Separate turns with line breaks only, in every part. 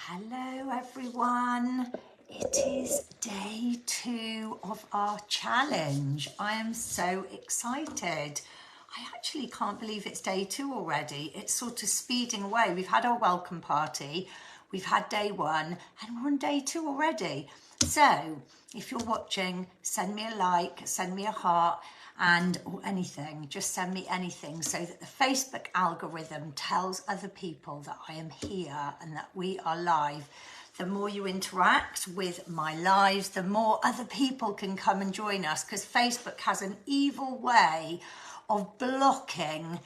Hello everyone, it is day 2 of our challenge. I am so excited. I actually can't believe it's day 2 already. It's sort of speeding away. We've had our welcome party, we've had day 1 and we're on day 2 already. So if you're watching, send me a like, send me a heart, or anything, just send me anything so that the Facebook algorithm tells other people that I am here and that we are live. The more you interact with my lives, the more other people can come and join us, because Facebook has an evil way of blocking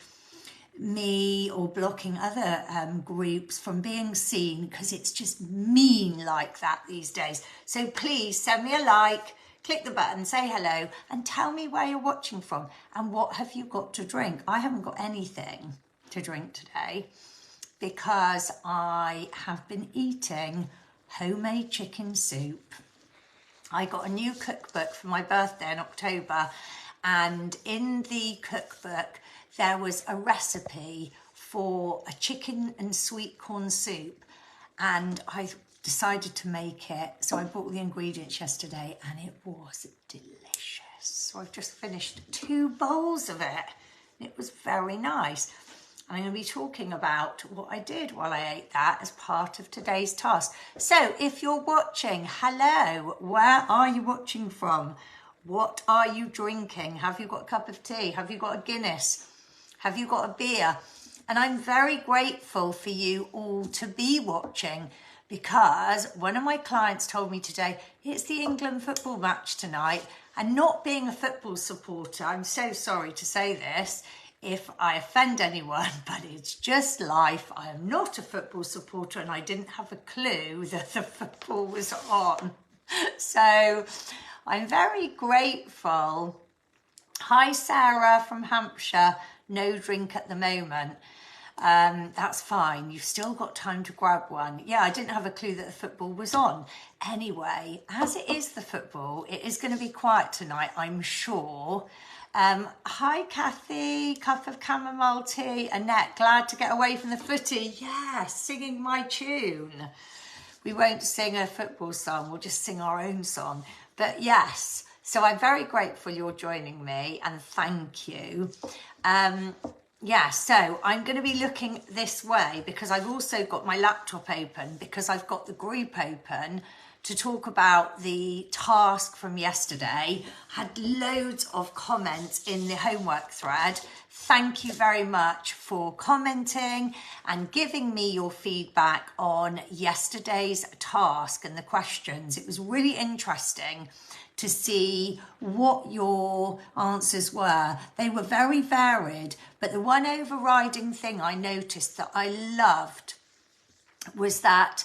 me or blocking other groups from being seen, because it's just mean like that these days. So please send me a like, click the button, say hello, and tell me where you're watching from and what have you got to drink. I haven't got anything to drink today because I have been eating homemade chicken soup. I got a new cookbook for my birthday in October, and in the cookbook there was a recipe for a chicken and sweet corn soup, and I decided to make it. So I bought the ingredients yesterday and it was delicious. So I've just finished 2 bowls of it. It was very nice. I'm going to be talking about what I did while I ate that as part of today's task. So if you're watching, hello, where are you watching from? What are you drinking? Have you got a cup of tea? Have you got a Guinness? Have you got a beer? And I'm very grateful for you all to be watching, because one of my clients told me today, it's the England football match tonight, and not being a football supporter, I'm so sorry to say this if I offend anyone, but it's just life. I am not a football supporter and I didn't have a clue that the football was on. So I'm very grateful. Hi Sarah from Hampshire, no drink at the moment. That's fine, you've still got time to grab one. Yeah, I didn't have a clue that the football was on. Anyway, as it is the football, it is going to be quiet tonight, I'm sure. Hi Kathy, cup of chamomile tea. Annette, glad to get away from the footy. Yeah, singing my tune. We won't sing a football song, we'll just sing our own song. But yes, so I'm very grateful you're joining me, and thank you. Yeah, so I'm going to be looking this way because I've also got my laptop open, because I've got the group open to talk about the task from yesterday. Had loads of comments in the homework thread. Thank you very much for commenting and giving me your feedback on yesterday's task and the questions. It was really interesting to see what your answers were. They were very varied, but the one overriding thing I noticed that I loved was that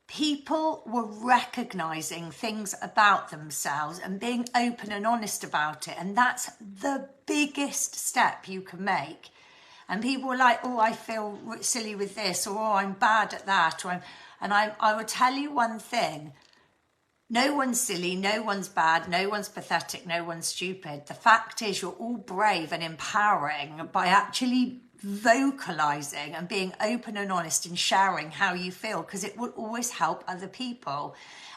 people were recognizing things about themselves and being open and honest about it. And that's the biggest step you can make. And people were like, oh, I feel silly with this, or oh, I'm bad at that. I would tell you one thing. No one's silly, no one's bad, no one's pathetic, no one's stupid. The fact is you're all brave and empowering by actually vocalizing and being open and honest and sharing how you feel, because it will always help other people.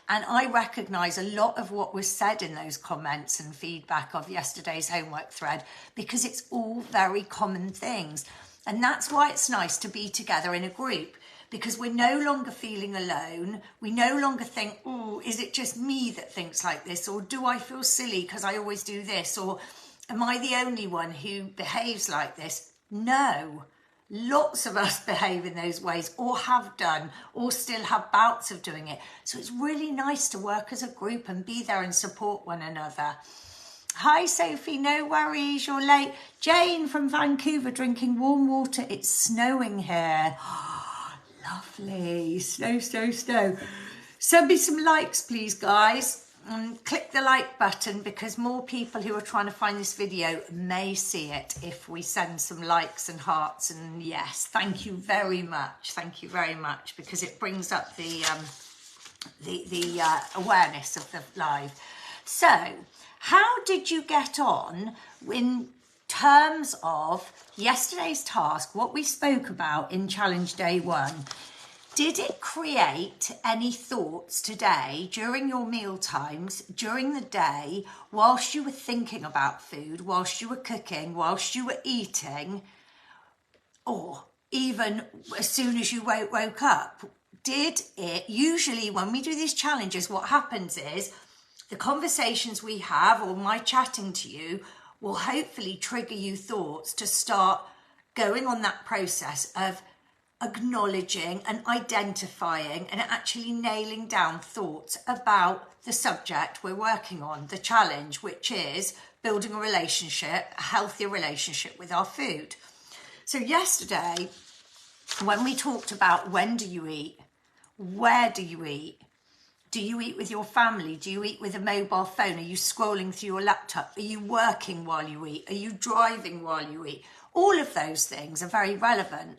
And I recognize a lot of what was said in those comments and feedback of yesterday's homework thread, because it's all very common things. And that's why it's nice to be together in a group, because we're no longer feeling alone. We no longer think, oh, is it just me that thinks like this? Or do I feel silly because I always do this? Or am I the only one who behaves like this? No, lots of us behave in those ways, or have done, or still have bouts of doing it. So it's really nice to work as a group and be there and support one another. Hi Sophie, no worries, you're late. Jane from Vancouver, drinking warm water. It's snowing here. Lovely. Snow. Send me some likes, please, guys. Click the like button, because more people who are trying to find this video may see it if we send some likes and hearts. And yes, thank you very much. Thank you very much, because it brings up the awareness of the live. So, how did you get on in terms of yesterday's task, what we spoke about in challenge day 1? Did it create any thoughts today during your meal times, during the day, whilst you were thinking about food, whilst you were cooking, whilst you were eating, or even as soon as you woke up? Did it, usually when we do these challenges, what happens is the conversations we have or my chatting to you will hopefully trigger you thoughts to start going on that process of acknowledging and identifying and actually nailing down thoughts about the subject we're working on, the challenge, which is building a relationship, a healthier relationship with our food. So yesterday, when we talked about when do you eat, where do you eat with your family? Do you eat with a mobile phone? Are you scrolling through your laptop? Are you working while you eat? Are you driving while you eat? All of those things are very relevant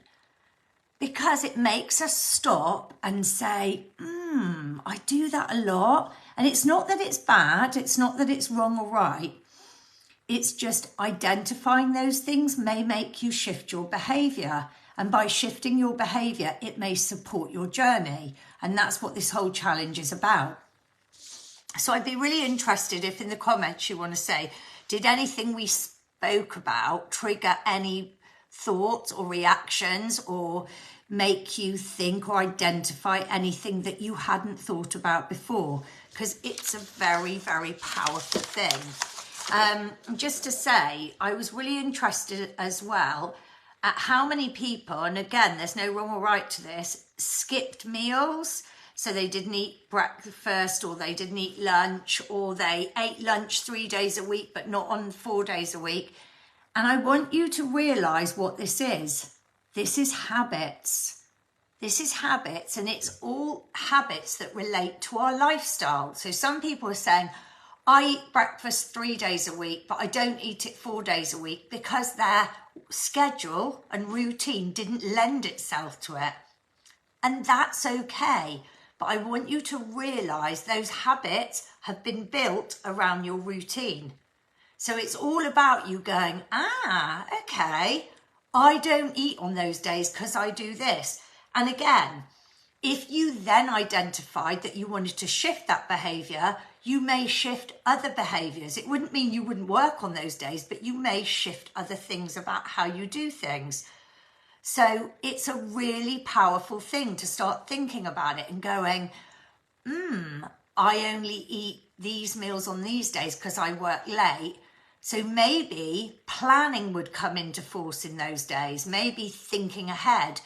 because it makes us stop and say, I do that a lot. And it's not that it's bad. It's not that it's wrong or right. It's just identifying those things may make you shift your behaviour. And by shifting your behaviour, it may support your journey. And that's what this whole challenge is about. So I'd be really interested if in the comments you want to say, did anything we spoke about trigger any thoughts or reactions or make you think or identify anything that you hadn't thought about before? Because it's a very, very powerful thing. Just to say, I was really interested as well at how many people, and again, there's no wrong or right to this, skipped meals. So they didn't eat breakfast or they didn't eat lunch or they ate lunch 3 days a week but not on 4 days a week. And I want you to realise what this is. This is habits. This is habits, and it's all habits that relate to our lifestyle. So some people are saying, I eat breakfast 3 days a week, but I don't eat it 4 days a week because their schedule and routine didn't lend itself to it. And that's okay. But I want you to realise those habits have been built around your routine. So it's all about you going, okay, I don't eat on those days because I do this. And again, if you then identified that you wanted to shift that behaviour, you may shift other behaviours. It wouldn't mean you wouldn't work on those days, but you may shift other things about how you do things. So it's a really powerful thing to start thinking about it and going, I only eat these meals on these days because I work late. So maybe planning would come into force in those days, maybe thinking ahead.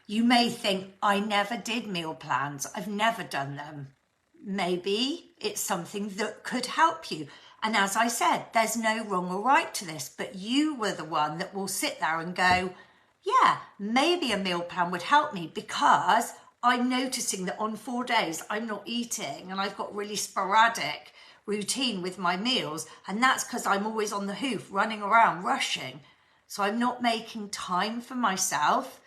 You may think, I never did meal plans. I've never done them. Maybe it's something that could help you. And as I said, there's no wrong or right to this, but you were the one that will sit there and go, yeah, maybe a meal plan would help me because I'm noticing that on 4 days I'm not eating and I've got really sporadic routine with my meals. And that's because I'm always on the hoof, running around, rushing. So I'm not making time for myself.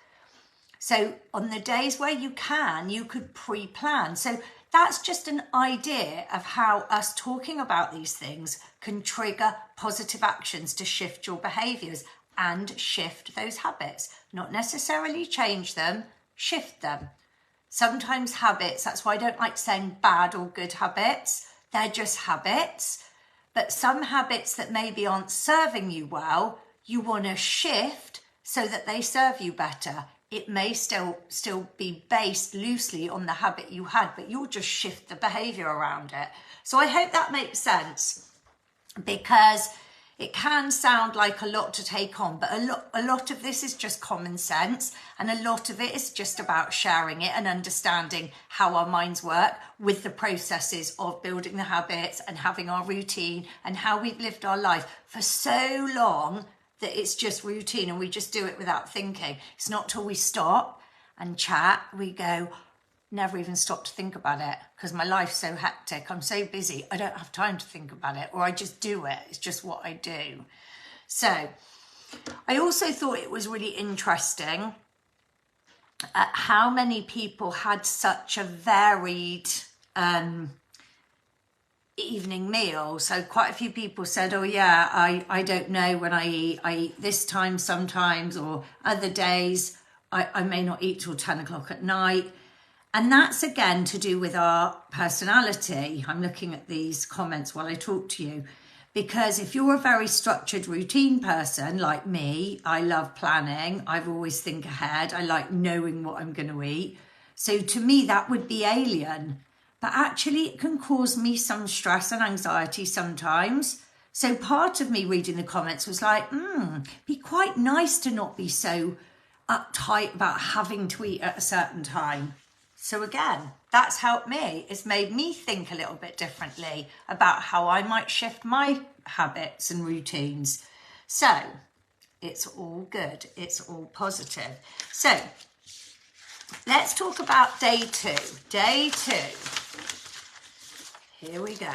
So on the days where you can, you could pre-plan. So that's just an idea of how us talking about these things can trigger positive actions to shift your behaviours and shift those habits. Not necessarily change them, shift them. Sometimes habits, that's why I don't like saying bad or good habits. They're just habits. But some habits that maybe aren't serving you well, you want to shift so that they serve you better. It may still be based loosely on the habit you had, but you'll just shift the behaviour around it. So I hope that makes sense, because it can sound like a lot to take on, but a lot of this is just common sense, and a lot of it is just about sharing it and understanding how our minds work with the processes of building the habits and having our routine and how we've lived our life for so long that it's just routine and we just do it without thinking. It's not till we stop and chat, we go, never even stop to think about it because my life's so hectic, I'm so busy, I don't have time to think about it, or I just do it, it's just what I do. So I also thought it was really interesting at how many people had such a varied evening meal. So quite a few people said, oh yeah, I don't know when I eat this time sometimes, or other days I may not eat till 10 o'clock at night. And that's again to do with our personality. I'm looking at these comments while I talk to you. Because if you're a very structured routine person like me, I love planning. I've always think ahead. I like knowing what I'm going to eat. So to me, that would be alien. But actually, it can cause me some stress and anxiety sometimes. So part of me reading the comments was like, be quite nice to not be so uptight about having to eat at a certain time. So again, that's helped me. It's made me think a little bit differently about how I might shift my habits and routines. So it's all good. It's all positive. So let's talk about day 2. Day 2. Here we go.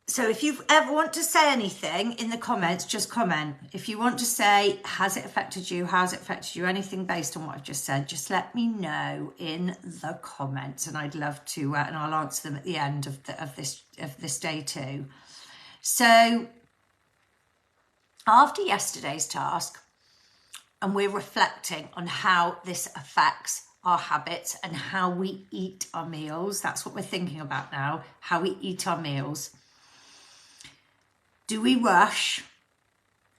So if you ever want to say anything in the comments, just comment. If you want to say, has it affected you? How's it affected you? Anything based on what I've just said, just let me know in the comments, and I'd love to, and I'll answer them at the end of this day 2. So after yesterday's task, and we're reflecting on how this affects our habits and how we eat our meals. That's what we're thinking about now, how we eat our meals. Do we rush?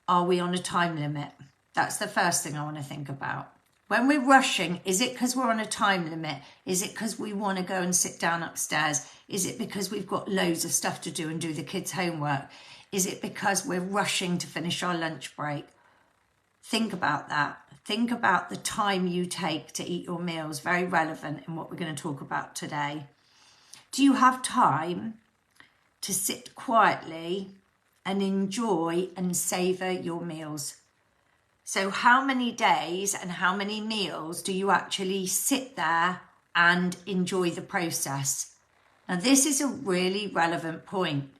Are we on a time limit? That's the first thing I want to think about. When we're rushing, is it because we're on a time limit? Is it because we want to go and sit down upstairs? Is it because we've got loads of stuff to do and do the kids' homework? Is it because we're rushing to finish our lunch break? Think about that. Think about the time you take to eat your meals, very relevant in what we're going to talk about today. Do you have time to sit quietly and enjoy and savour your meals? So how many days and how many meals do you actually sit there and enjoy the process? Now, this is a really relevant point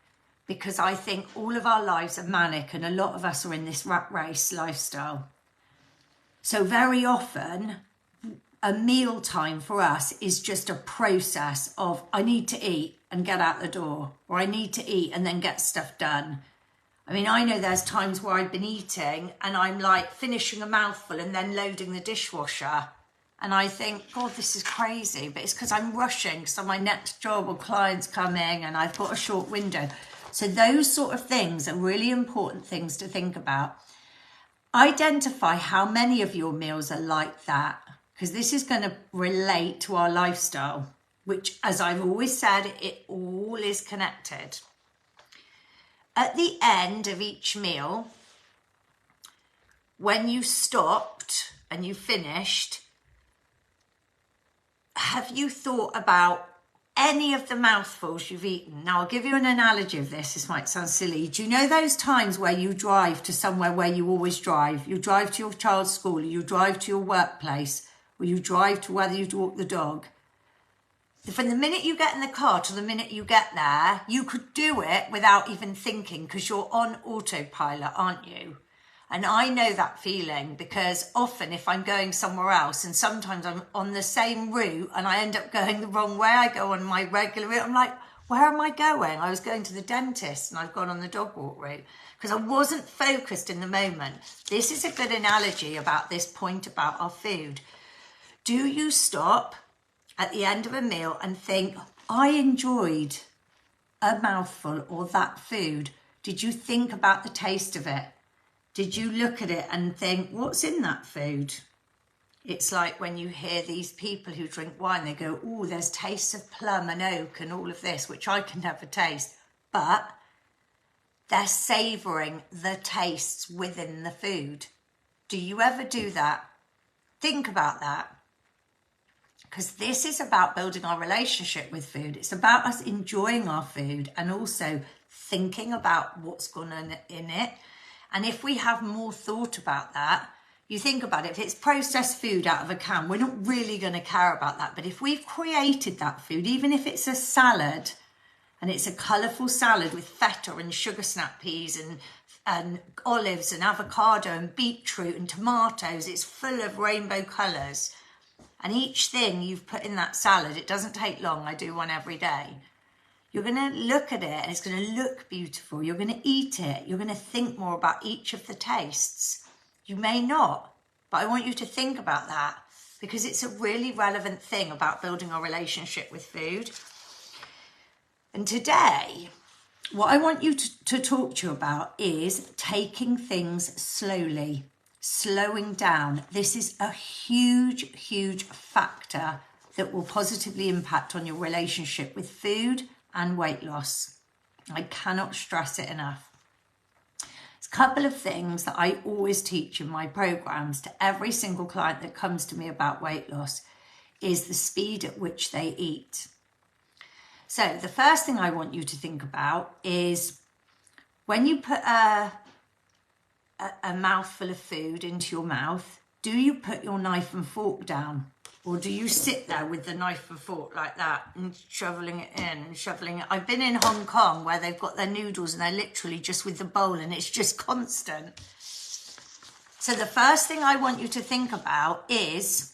because I think all of our lives are manic and a lot of us are in this rat race lifestyle. So very often, a meal time for us is just a process of I need to eat and get out the door, or I need to eat and then get stuff done. I mean, I know there's times where I've been eating and I'm like finishing a mouthful and then loading the dishwasher. And I think, God, this is crazy. But it's because I'm rushing. So my next job or client's coming and I've got a short window. So those sort of things are really important things to think about. Identify how many of your meals are like that, because this is going to relate to our lifestyle, which, as I've always said, it all is connected. At the end of each meal, when you stopped and you finished, have you thought about any of the mouthfuls you've eaten? Now, I'll give you an analogy of this. This might sound silly. Do you know those times where you drive to somewhere where you always drive? You drive to your child's school, or you drive to your workplace, or you drive to whether you walk the dog. From the minute you get in the car to the minute you get there, you could do it without even thinking because you're on autopilot, aren't you? And I know that feeling because often if I'm going somewhere else and sometimes I'm on the same route and I end up going the wrong way, I go on my regular route, I'm like, where am I going? I was going to the dentist and I've gone on the dog walk route because I wasn't focused in the moment. This is a good analogy about this point about our food. Do you stop at the end of a meal and think, I enjoyed a mouthful or that food? Did you think about the taste of it? Did you look at it and think, what's in that food? It's like when you hear these people who drink wine, they go, oh, there's tastes of plum and oak and all of this, which I can never taste. But they're savouring the tastes within the food. Do you ever do that? Think about that. Because this is about building our relationship with food. It's about us enjoying our food and also thinking about what's gone in it. And if we have more thought about that, you think about it, if it's processed food out of a can, we're not really going to care about that. But if we've created that food, even if it's a salad, and it's a colourful salad with feta and sugar snap peas and olives and avocado and beetroot and tomatoes, it's full of rainbow colours. And each thing you've put in that salad, it doesn't take long. I do one every day. You're going to look at it and it's going to look beautiful. You're going to eat it. You're going to think more about each of the tastes. You may not, but I want you to think about that because it's a really relevant thing about building our relationship with food. And today, what I want you to talk to you about is taking things slowly, slowing down. This is a huge, huge factor that will positively impact on your relationship with food and weight loss. I cannot stress it enough. There's a couple of things that I always teach in my programs to every single client that comes to me about weight loss is the speed at which they eat. So the first thing I want you to think about is when you put a mouthful of food into your mouth, do you put your knife and fork down? Or do you sit there with the knife and fork like that and shoveling it in and shoveling it? I've been in Hong Kong where they've got their noodles and they're literally just with the bowl and it's just constant. So the first thing I want you to think about is,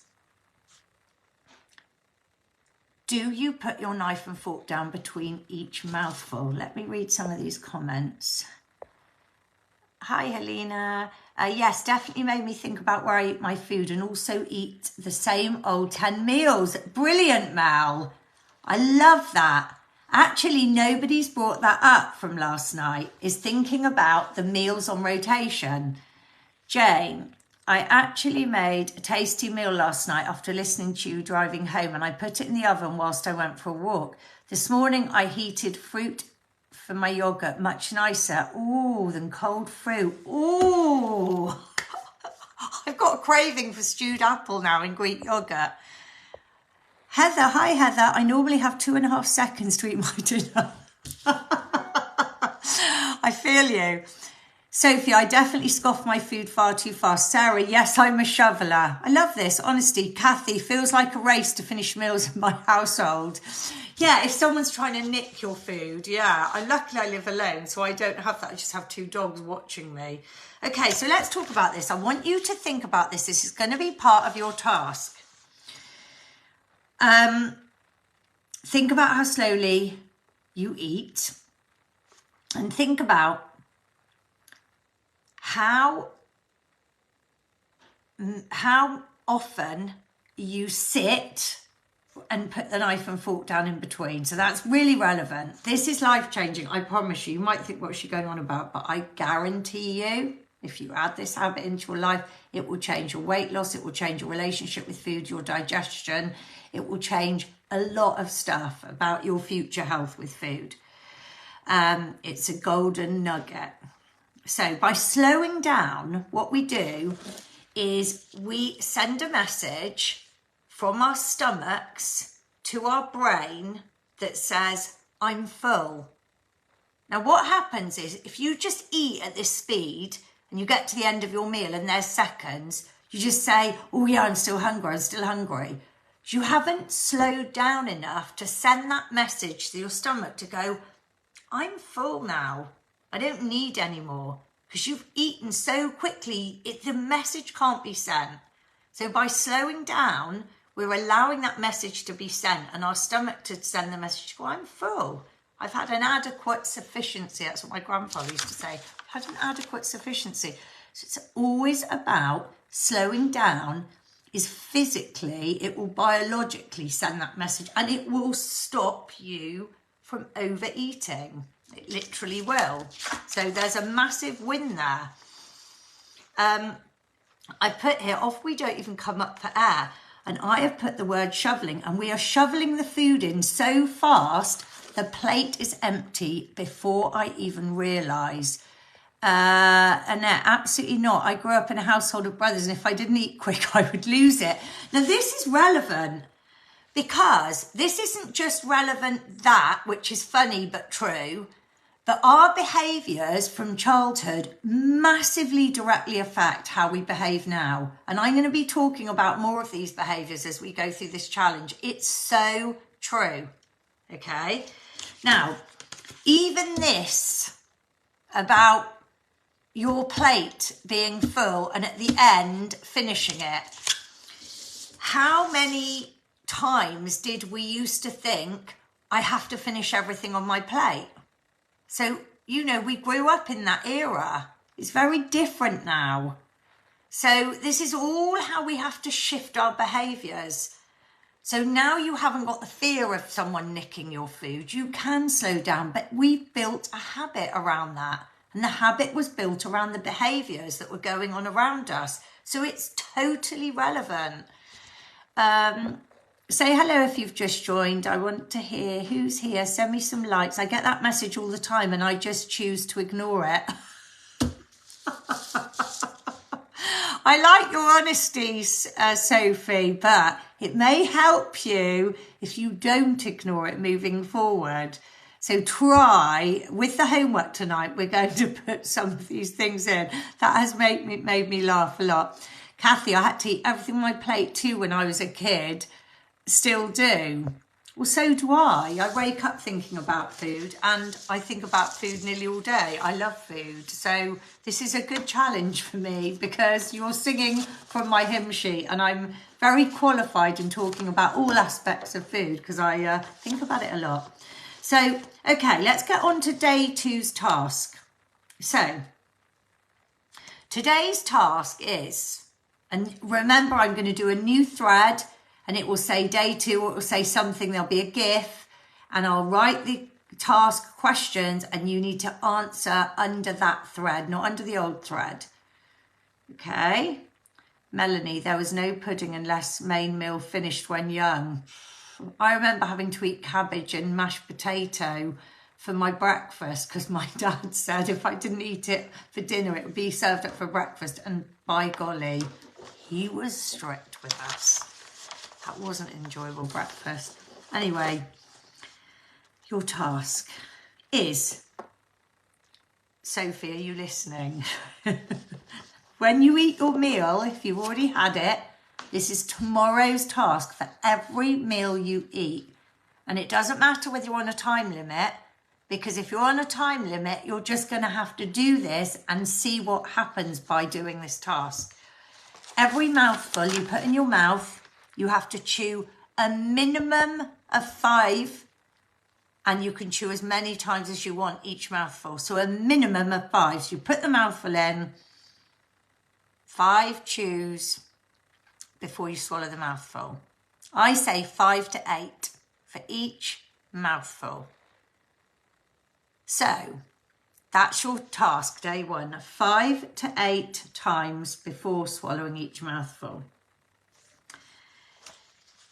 do you put your knife and fork down between each mouthful? Let me read some of these comments. Hi, Helena. Yes, definitely made me think about where I eat my food and also eat the same old 10 meals. Brilliant, Mel. I love that. Actually, nobody's brought that up from last night, is thinking about the meals on rotation. Jane, I actually made a tasty meal last night after listening to you driving home, and I put it in the oven whilst I went for a walk. This morning I heated fruit for my yogurt, much nicer than cold fruit. Ooh, I've got a craving for stewed apple now in Greek yogurt. Heather, hi Heather, I normally have 2.5 seconds to eat my dinner. I feel you. Sophie, I definitely scoff my food far too fast. Sarah, yes, I'm a shoveler. I love this, honesty. Kathy, feels like a race to finish meals in my household. Yeah, if someone's trying to nick your food, yeah. Luckily I live alone, so I don't have that. I just have 2 dogs watching me. Okay, so let's talk about this. I want you to think about this. This is going to be part of your task. Think about how slowly you eat and think about how often you sit and put the knife and fork down in between. So that's really relevant. This is life-changing, I promise you. You might think, what's she going on about? But I guarantee you, if you add this habit into your life, it will change your weight loss, it will change your relationship with food, your digestion. It will change a lot of stuff about your future health with food. It's a golden nugget. So by slowing down, what we do is we send a message from our stomachs to our brain that says, I'm full. Now what happens is if you just eat at this speed and you get to the end of your meal and there's seconds, you just say, oh yeah, I'm still hungry. You haven't slowed down enough to send that message to your stomach to go, I'm full now. I don't need any more, because you've eaten so quickly, the message can't be sent. So by slowing down, we're allowing that message to be sent and our stomach to send the message, well, I'm full. I've had an adequate sufficiency. That's what my grandfather used to say. I've had an adequate sufficiency. So it's always about slowing down. Is physically, it will biologically send that message and it will stop you from overeating. It literally will. So there's a massive win there. I put here, off we don't even come up for air. And I have put the word shoveling, and we are shoveling the food in so fast, the plate is empty before I even realise. Annette, absolutely not. I grew up in a household of brothers, and if I didn't eat quick, I would lose it. Now, this is relevant because this isn't just relevant that, which is funny but true, but our behaviours from childhood massively directly affect how we behave now. And I'm going to be talking about more of these behaviours as we go through this challenge. It's so true. Okay. Now, even this about your plate being full and at the end finishing it. How many times did we used to think, I have to finish everything on my plate? So, we grew up in that era. It's very different now. So this is all how we have to shift our behaviours. So now you haven't got the fear of someone nicking your food. You can slow down, but we've built a habit around that. And the habit was built around the behaviours that were going on around us. So it's totally relevant. Say hello if you've just joined. I want to hear who's here. Send me some likes. I get that message all the time and I just choose to ignore it. I like your honesty, Sophie, but it may help you if you don't ignore it moving forward. So try, with the homework tonight, we're going to put some of these things in. That has made me laugh a lot. Kathy, I had to eat everything on my plate too when I was a kid. Still do. Well, so do I. I wake up thinking about food and I think about food nearly all day. I love food. So this is a good challenge for me because you're singing from my hymn sheet and I'm very qualified in talking about all aspects of food because I think about it a lot. So, okay, let's get on to day 2's task. So, today's task is, and remember I'm going to do a new thread and it will say day 2, or it will say something, there'll be a GIF, and I'll write the task questions and you need to answer under that thread, not under the old thread. Okay. Melanie, there was no pudding unless main meal finished when young. I remember having to eat cabbage and mashed potato for my breakfast because my dad said if I didn't eat it for dinner, it would be served up for breakfast. And by golly, he was strict with us. That wasn't an enjoyable breakfast. Anyway, your task is, Sophie, are you listening? When you eat your meal, if you've already had it, this is tomorrow's task for every meal you eat. And it doesn't matter whether you're on a time limit, because if you're on a time limit, you're just going to have to do this and see what happens by doing this task. Every mouthful you put in your mouth, you have to chew a minimum of 5, and you can chew as many times as you want each mouthful. So a minimum of 5. So you put the mouthful in, 5 chews before you swallow the mouthful. I say 5 to 8 for each mouthful. So that's your task, day 1, 5 to 8 times before swallowing each mouthful.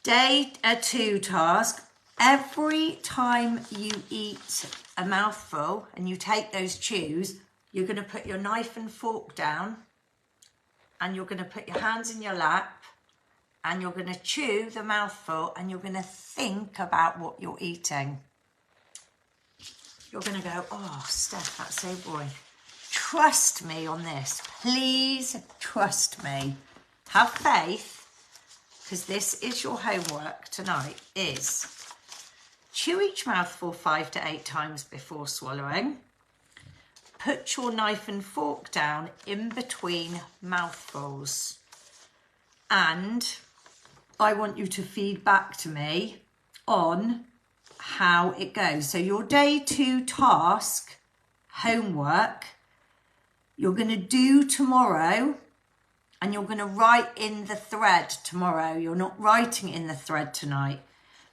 Day 2 task, every time you eat a mouthful and you take those chews, you're going to put your knife and fork down and you're going to put your hands in your lap and you're going to chew the mouthful and you're going to think about what you're eating. You're going to go, oh, Steph, that's so boring. Trust me on this. Please trust me. Have faith. Because this is your homework tonight, is chew each mouthful 5 to 8 times before swallowing. Put your knife and fork down in between mouthfuls. And I want you to feed back to me on how it goes. So your day 2 task, homework, you're going to do tomorrow. And you're going to write in the thread tomorrow. You're not writing in the thread tonight.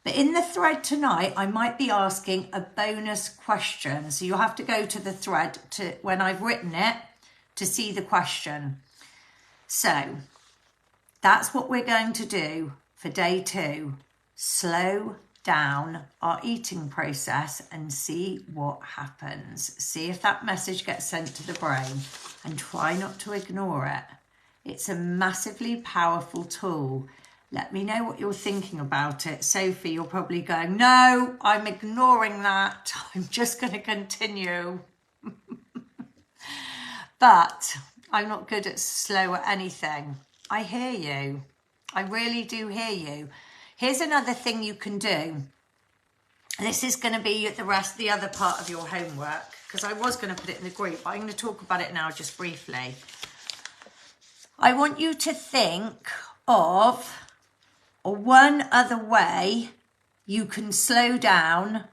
But in the thread tonight, I might be asking a bonus question. So you'll have to go to the thread to when I've written it to see the question. So that's what we're going to do for day 2. Slow down our eating process and see what happens. See if that message gets sent to the brain and try not to ignore it. It's a massively powerful tool. Let me know what you're thinking about it. Sophie, you're probably going, no, I'm ignoring that. I'm just going to continue. But I'm not good at slow at anything. I hear you. I really do hear you. Here's another thing you can do. This is going to be the other part of your homework, because I was going to put it in the group, but I'm going to talk about it now just briefly. I want you to think of one other way you can slow down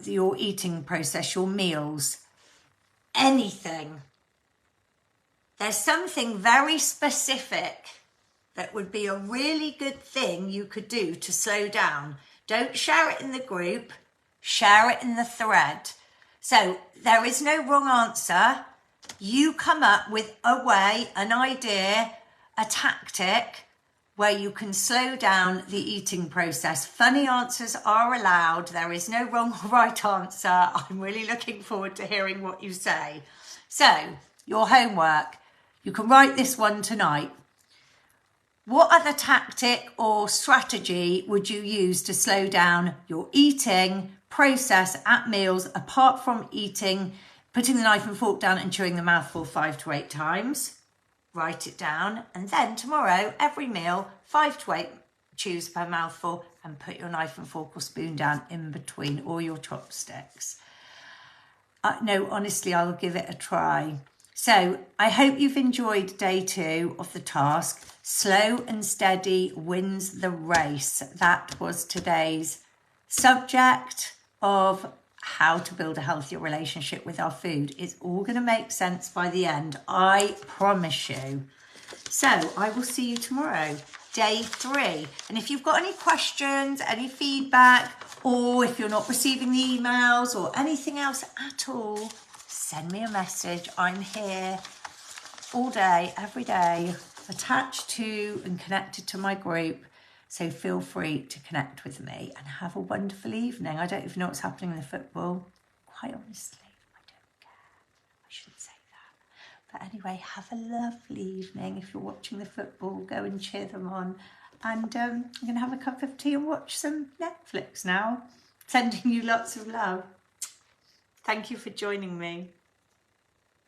your eating process, your meals. Anything there's something very specific that would be a really good thing you could do to slow down. Don't share it in the group, share it in the thread. So there is no wrong answer. You come up with a way, an idea, a tactic where you can slow down the eating process. Funny answers are allowed. There is no wrong or right answer. I'm really looking forward to hearing what you say. So, your homework, you can write this one tonight. What other tactic or strategy would you use to slow down your eating process at meals, apart from eating, putting the knife and fork down and chewing the mouthful 5 to 8 times? Write it down, and then tomorrow, every meal, 5 to 8 chews per mouthful, and put your knife and fork or spoon down in between, or your chopsticks. No, honestly, I'll give it a try. So I hope you've enjoyed day 2 of the task. Slow and steady wins the race. That was today's subject of how to build a healthier relationship with our food. It's all going to make sense by the end, I promise you. So I will see you tomorrow, day 3. And if you've got any questions, any feedback, or if you're not receiving the emails or anything else at all, send me a message. I'm here all day, every day, attached to and connected to my group. So feel free to connect with me and have a wonderful evening. I don't even know what's happening in the football. Quite honestly, I don't care. I shouldn't say that. But anyway, have a lovely evening. If you're watching the football, go and cheer them on. And I'm going to have a cup of tea and watch some Netflix now. Sending you lots of love. Thank you for joining me.